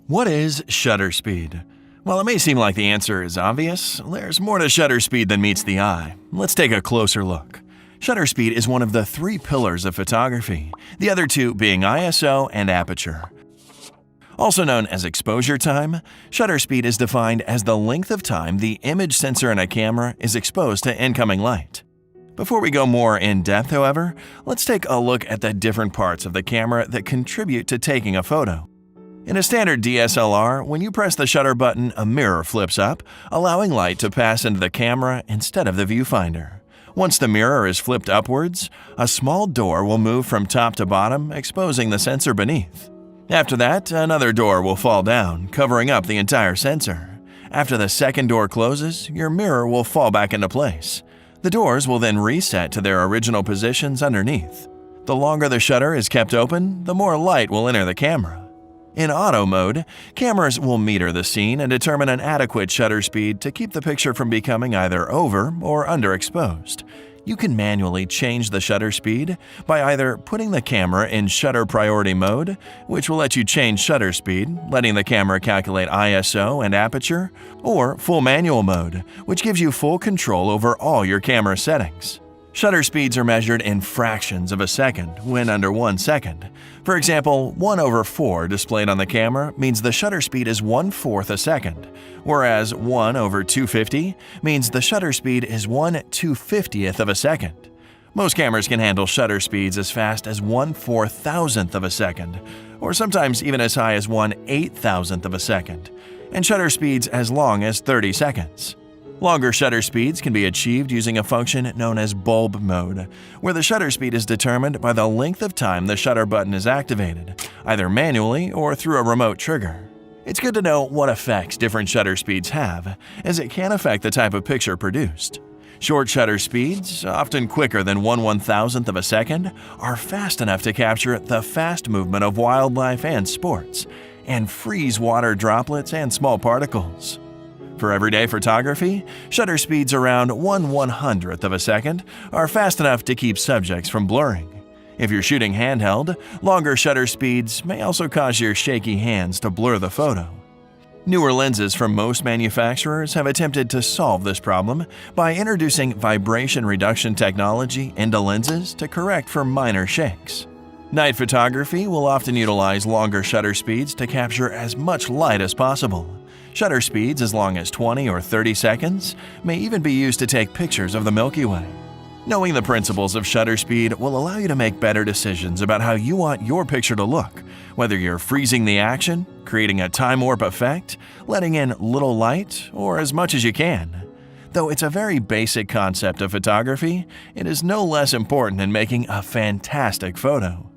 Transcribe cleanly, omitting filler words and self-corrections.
What is shutter speed? While it may seem like the answer is obvious, there's more to shutter speed than meets the eye. Let's take a closer look. Shutter speed is one of the three pillars of photography, the other two being ISO and aperture. Also known as exposure time, shutter speed is defined as the length of time the image sensor in a camera is exposed to incoming light. Before we go more in depth, however, let's take a look at the different parts of the camera that contribute to taking a photo. In a standard DSLR, when you press the shutter button, a mirror flips up, allowing light to pass into the camera instead of the viewfinder. Once the mirror is flipped upwards, a small door will move from top to bottom, exposing the sensor beneath. After that, another door will fall down, covering up the entire sensor. After the second door closes, your mirror will fall back into place. The doors will then reset to their original positions underneath. The longer the shutter is kept open, the more light will enter the camera. In auto mode, cameras will meter the scene and determine an adequate shutter speed to keep the picture from becoming either over or underexposed. You can manually change the shutter speed by either putting the camera in shutter priority mode, which will let you change shutter speed, letting the camera calculate ISO and aperture, or full manual mode, which gives you full control over all your camera settings. Shutter speeds are measured in fractions of a second when under 1 second. For example, 1/4 displayed on the camera means the shutter speed is 1/4 a second, whereas 1/250 means the shutter speed is 1/250th of a second. Most cameras can handle shutter speeds as fast as 1/4000th of a second, or sometimes even as high as 1/8000th of a second, and shutter speeds as long as 30 seconds. Longer shutter speeds can be achieved using a function known as bulb mode, where the shutter speed is determined by the length of time the shutter button is activated, either manually or through a remote trigger. It's good to know what effects different shutter speeds have, as it can affect the type of picture produced. Short shutter speeds, often quicker than 1/1000th of a second, are fast enough to capture the fast movement of wildlife and sports, and freeze water droplets and small particles. For everyday photography, shutter speeds around 1/100th of a second are fast enough to keep subjects from blurring. If you're shooting handheld, longer shutter speeds may also cause your shaky hands to blur the photo. Newer lenses from most manufacturers have attempted to solve this problem by introducing vibration reduction technology into lenses to correct for minor shakes. Night photography will often utilize longer shutter speeds to capture as much light as possible. Shutter speeds as long as 20 or 30 seconds may even be used to take pictures of the Milky Way. Knowing the principles of shutter speed will allow you to make better decisions about how you want your picture to look, whether you're freezing the action, creating a time warp effect, letting in little light, or as much as you can. Though it's a very basic concept of photography, it is no less important in making a fantastic photo.